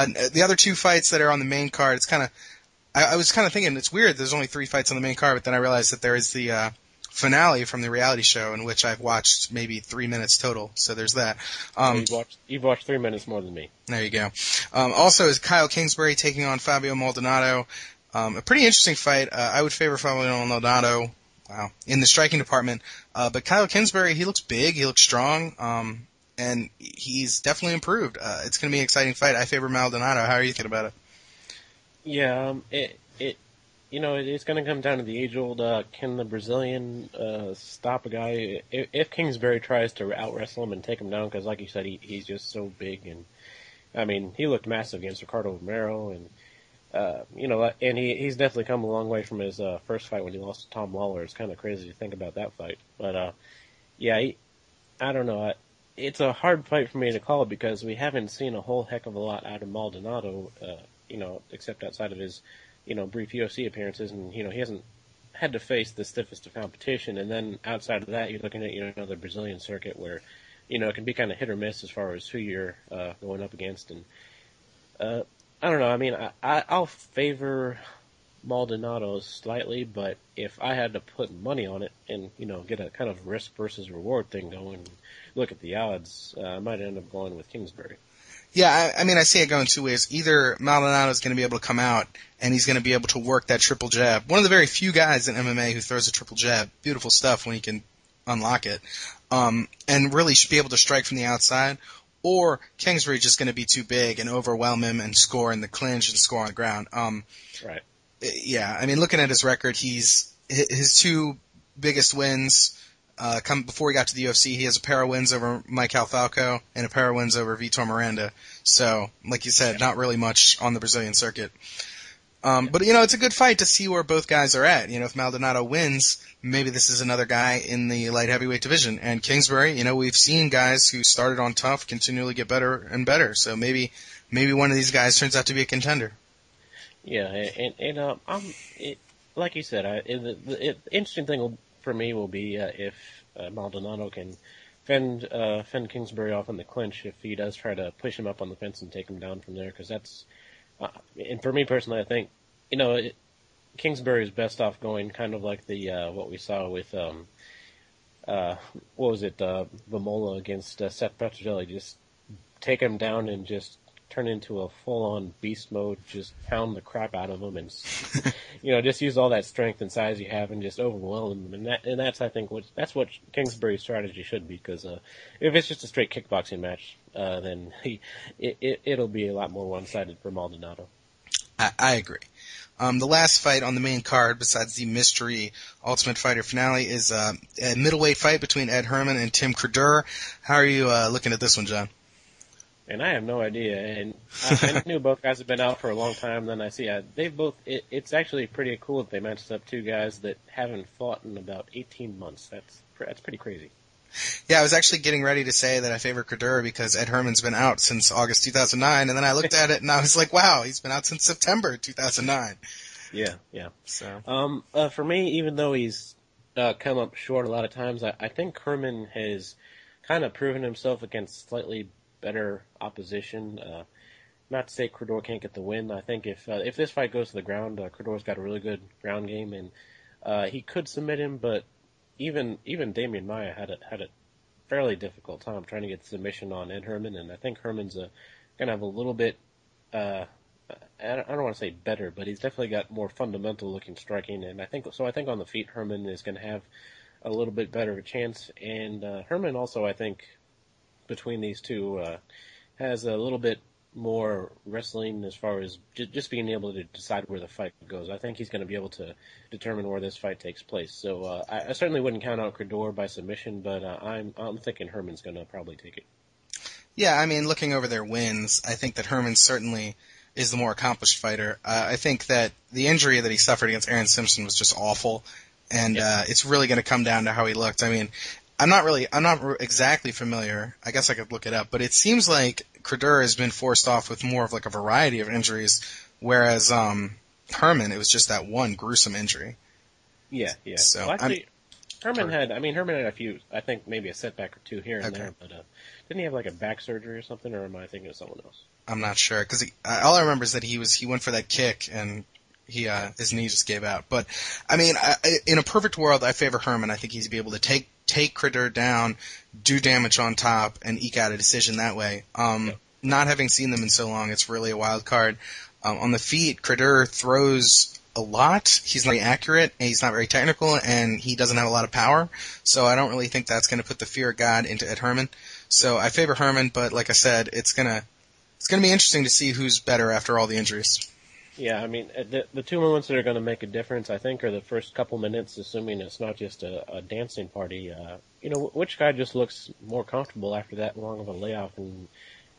The other two fights that are on the main card, it's kind of, I was kind of thinking it's weird. There's only 3 fights on the main card, but then I realized that there is the finale from the reality show in which I've watched maybe 3 minutes total. So there's that. You've watched 3 minutes more than me. There you go. Also is Kyle Kingsbury taking on Fabio Maldonado. A pretty interesting fight. I would favor Fabio Maldonado. Wow. In the striking department. But Kyle Kingsbury, he looks big, he looks strong, and he's definitely improved. It's going to be an exciting fight. I favor Maldonado. How are you thinking about it? Yeah, it's going to come down to the age-old, can the Brazilian stop a guy? If Kingsbury tries to out-wrestle him and take him down, because like you said, he's just so big, and I mean, he looked massive against Ricardo Romero, and and he's definitely come a long way from his first fight when he lost to Tom Lawler. It's kind of crazy to think about that fight, but I don't know. It's a hard fight for me to call because we haven't seen a whole heck of a lot out of Maldonado, except outside of his, brief UFC appearances, and he hasn't had to face the stiffest of competition. And then outside of that, you're looking at the Brazilian circuit where, it can be kind of hit or miss as far as who you're going up against. And I don't know. I mean, I'll favor Maldonado slightly, but if I had to put money on it and get a kind of risk versus reward thing going, and look at the odds, I might end up going with Kingsbury. Yeah, I mean, I see it going 2 ways. Either Maldonado's going to be able to come out and he's going to be able to work that triple jab. One of the very few guys in MMA who throws a triple jab. Beautiful stuff when he can unlock it. And really should be able to strike from the outside. Or Kingsbury just going to be too big and overwhelm him and score in the clinch and score on the ground. Right. Yeah, I mean, looking at his record, his 2 biggest wins come before he got to the UFC. He has a pair of wins over Mike Falcao and a pair of wins over Vitor Miranda. So, like you said, not really much on the Brazilian circuit. But it's a good fight to see where both guys are at. If Maldonado wins, maybe this is another guy in the light heavyweight division. And Kingsbury, we've seen guys who started on tough continually get better and better. So maybe one of these guys turns out to be a contender. Yeah, and like you said, the interesting thing for me will be if Maldonado can fend Kingsbury off in the clinch if he does try to push him up on the fence and take him down from there, because that's and for me personally, I think Kingsbury is best off going kind of like the what we saw with what was it, Vamola against Seth Petrozelli. Just take him down and just turn into a full-on beast mode, just pound the crap out of him, and just use all that strength and size you have and just overwhelm him. And that's I think that's what Kingsbury's strategy should be, because if it's just a straight kickboxing match, then it'll be a lot more one-sided for Maldonado. I agree. The last fight on the main card, besides the mystery Ultimate Fighter finale, is a middleweight fight between Ed Herman and Tim Credur. How are you looking at this one, John? And I have no idea. And I knew both guys have been out for a long time. Then I see they've both. It's actually pretty cool that they matched up 2 guys that haven't fought in about 18 months. That's pretty crazy. Yeah, I was actually getting ready to say that I favor Credur because Ed Herman's been out since August 2009, and then I looked at it and I was like, wow, he's been out since September 2009. Yeah. So, for me, even though he's come up short a lot of times, I think Herman has kind of proven himself against slightly better opposition. Not to say Credur can't get the win. I think if this fight goes to the ground, Credur's got a really good ground game, and he could submit him, but even Damian Maia had a fairly difficult time trying to get submission on Ed Herman, and I think Herman's gonna have a little bit. I don't want to say better, but he's definitely got more fundamental looking striking, and I think on the feet Herman is going to have a little bit better of a chance, and Herman also, I think, between these two has a little bit more wrestling as far as just being able to decide where the fight goes. I think he's going to be able to determine where this fight takes place. So I certainly wouldn't count out Credur by submission, but I'm thinking Herman's going to probably take it. Yeah, I mean, looking over their wins, I think that Herman certainly is the more accomplished fighter. I think that the injury that he suffered against Aaron Simpson was just awful, and it's really going to come down to how he looked. I mean, I'm not exactly familiar. I guess I could look it up, but it seems like Credur has been forced off with more of like a variety of injuries, whereas Herman, it was just that one gruesome injury. Yeah. So well, actually, Herman had a few, I think maybe a setback or two here and there, but didn't he have like a back surgery or something, or am I thinking of someone else? I'm not sure because all I remember is that he went for that kick and his knee just gave out. But I mean, in a perfect world, I favor Herman. I think he'd be able to take Critter down, do damage on top, and eke out a decision that way. Not having seen them in so long, it's really a wild card. On the feet, Critter throws a lot. He's not very accurate, and he's not very technical, and he doesn't have a lot of power. So I don't really think that's going to put the fear of God into Ed Herman. So I favor Herman, but like I said, it's gonna be interesting to see who's better after all the injuries. Yeah, I mean, the two moments that are going to make a difference, I think, are the first couple minutes, assuming it's not just a dancing party. Which guy just looks more comfortable after that long of a layoff and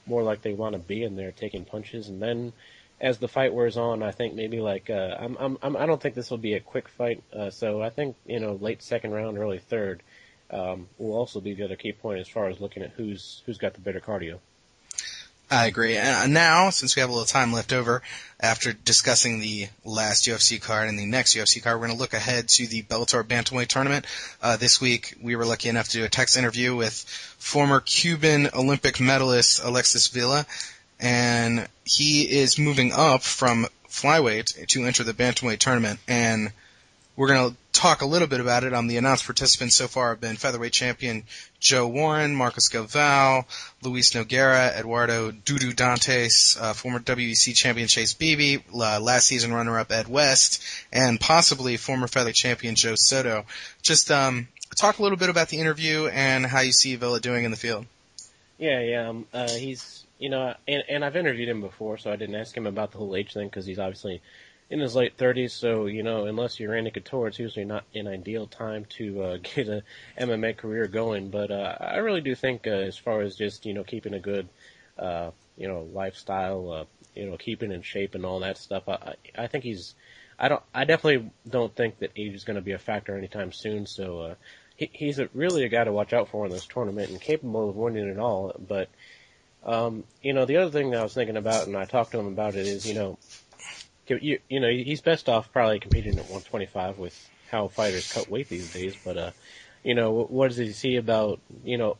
more like they want to be in there taking punches. And then as the fight wears on, I think maybe I don't think this will be a quick fight. So I think, late second round, early third, will also be the other key point as far as looking at who's got the better cardio. I agree. Now, since we have a little time left over, after discussing the last UFC card and the next UFC card, we're going to look ahead to the Bellator bantamweight tournament. This week, we were lucky enough to do a text interview with former Cuban Olympic medalist Alexis Vila, and he is moving up from flyweight to enter the bantamweight tournament, and we're going to talk a little bit about it. The announced participants so far have been featherweight champion Joe Warren, Marcos Galval, Luis Nogueira, Eduardo Dudu Dantes, former WEC champion Chase Beebe, last season runner-up Ed West, and possibly former featherweight champion Joe Soto. Just talk a little bit about the interview and how you see Villa doing in the field. Yeah. He's, and I've interviewed him before, so I didn't ask him about the whole age thing because he's obviously in his late 30s, so, unless you're Randy Couture, it's usually not an ideal time to get a MMA career going. But I really do think as far as just, keeping a good, lifestyle, keeping in shape and all that stuff, I think I definitely don't think that age is going to be a factor anytime soon. So he's really a guy to watch out for in this tournament and capable of winning it all. But, the other thing that I was thinking about, and I talked to him about it, is, he's best off probably competing at 125 with how fighters cut weight these days. But, what does he see about,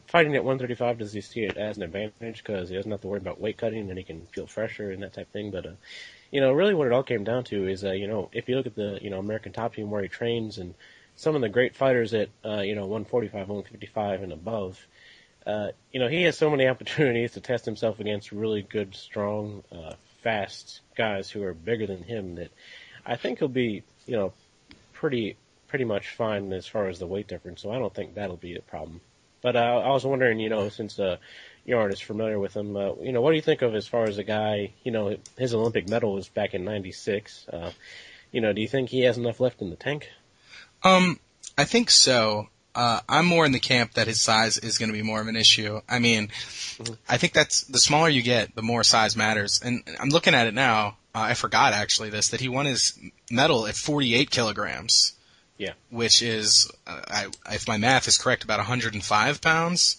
fighting at 135? Does he see it as an advantage because he doesn't have to worry about weight cutting and he can feel fresher and that type of thing? But, really what it all came down to is, if you look at the, American Top Team where he trains and some of the great fighters at, 145, 155 and above, he has so many opportunities to test himself against really good, strong, fast guys who are bigger than him that I think he'll be, pretty much fine as far as the weight difference. So I don't think that'll be a problem. But I was wondering, since you aren't as familiar with him, what do you think of as far as a guy, his Olympic medal was back in '96. Do you think he has enough left in the tank? I think so. I'm more in the camp that his size is going to be more of an issue. I mean, I think that's the smaller you get, the more size matters. And I'm looking at it now. I forgot actually that he won his medal at 48 kilograms. Yeah. Which is, if my math is correct, about 105 pounds.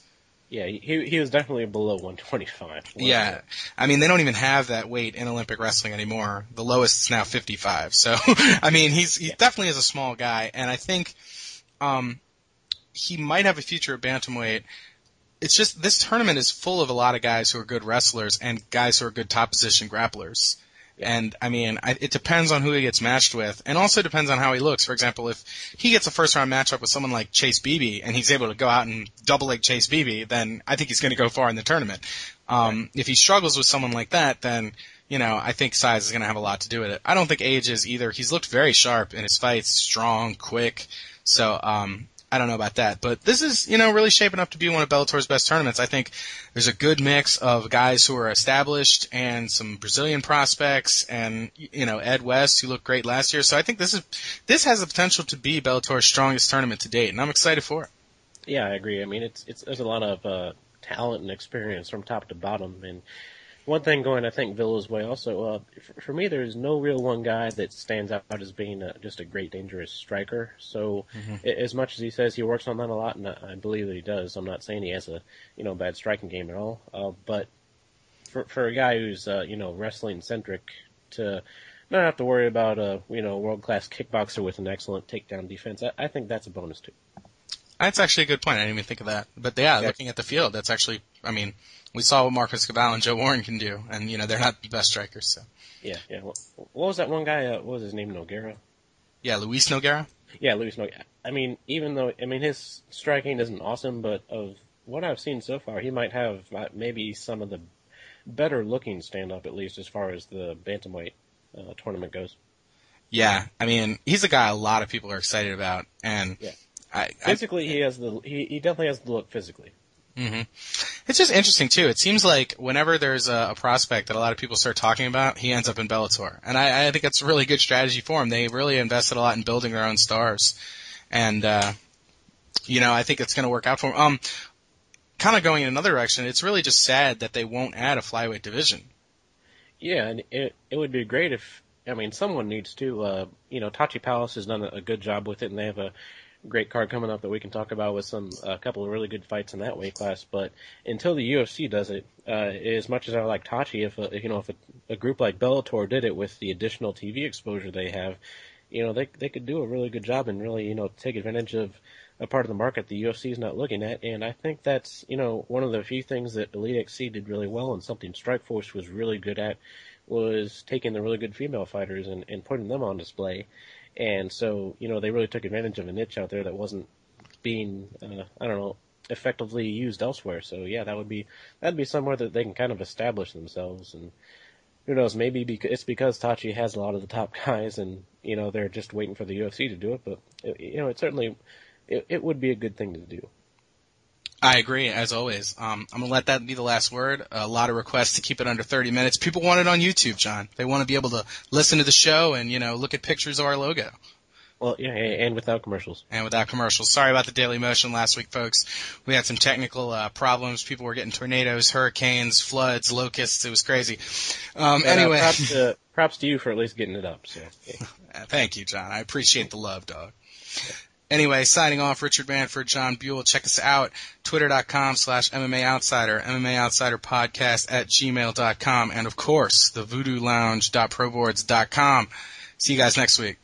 Yeah, he was definitely below 125. Yeah. I mean, they don't even have that weight in Olympic wrestling anymore. The lowest is now 55. So, I mean, he definitely is a small guy. And I think, he might have a future at bantamweight. It's just this tournament is full of a lot of guys who are good wrestlers and guys who are good top position grapplers. Yeah. And I mean, it depends on who he gets matched with, and also depends on how he looks. For example, if he gets a first round matchup with someone like Chase Beebe and he's able to go out and double leg Chase Beebe, then I think he's going to go far in the tournament. Right. If he struggles with someone like that, then I think size is going to have a lot to do with it. I don't think age is either. He's looked very sharp in his fights, strong, quick. So, I don't know about that, but this is, really shaping up to be one of Bellator's best tournaments. I think there's a good mix of guys who are established and some Brazilian prospects and, Ed West, who looked great last year. So I think this has the potential to be Bellator's strongest tournament to date, and I'm excited for it. Yeah, I agree. I mean, there's a lot of talent and experience from top to bottom, and one thing going, I think, Villa's way also, for me, there's no real one guy that stands out as being just a great, dangerous striker. So as much as he says he works on that a lot, and I believe that he does, I'm not saying he has a, bad striking game at all. But for a guy who's, wrestling-centric to not have to worry about a, world-class kickboxer with an excellent takedown defense, I think that's a bonus, too. That's actually a good point. I didn't even think of that. But yeah, looking at the field, that's actually, I mean, we saw what Marcus Cabal and Joe Warren can do, and they're not the best strikers. So. Yeah. What was that one guy? What was his name? Nogueira. Yeah, Luis Nogueira. Yeah, Luis Nogueira. I mean, his striking isn't awesome, but of what I've seen so far, he might have maybe some of the better looking stand up, at least as far as the bantamweight tournament goes. Yeah, I mean, he's a guy a lot of people are excited about, and physically, he definitely has the look physically. Mm-hmm. It's just interesting too. It seems like whenever there's a prospect that a lot of people start talking about, he ends up in Bellator, and I think that's a really good strategy for him. They really invested a lot in building their own stars, and I think it's going to work out for him. Kind of going in another direction, it's really just sad that they won't add a flyweight division. Yeah, and it would be great if someone needs to. Tachi Palace has done a good job with it, and they have a great card coming up that we can talk about with a couple of really good fights in that weight class. But until the UFC does it, as much as I like Tachi, if a group like Bellator did it with the additional TV exposure they have, they could do a really good job and really take advantage of a part of the market the UFC is not looking at. And I think that's one of the few things that Elite XC did really well, and something Strikeforce was really good at, was taking the really good female fighters and putting them on display. And so, they really took advantage of a niche out there that wasn't being, effectively used elsewhere. So yeah, that'd be somewhere that they can kind of establish themselves. And who knows, maybe it's because Tachi has a lot of the top guys, and they're just waiting for the UFC to do it. But it certainly it would be a good thing to do. I agree, as always. I'm going to let that be the last word. A lot of requests to keep it under 30 minutes. People want it on YouTube, John. They want to be able to listen to the show and, look at pictures of our logo. Well, yeah, and without commercials. Sorry about the Daily Motion last week, folks. We had some technical problems. People were getting tornadoes, hurricanes, floods, locusts. It was crazy. Anyway. Props to you for at least getting it up. So. Yeah. Thank you, John. I appreciate the love, dog. Anyway, signing off, Richard Manford, John Buhl. Check us out, twitter.com/MMA Outsider, MMA Outsider Podcast @gmail.com, and of course, the voodoolounge.proboards.com. See you guys next week.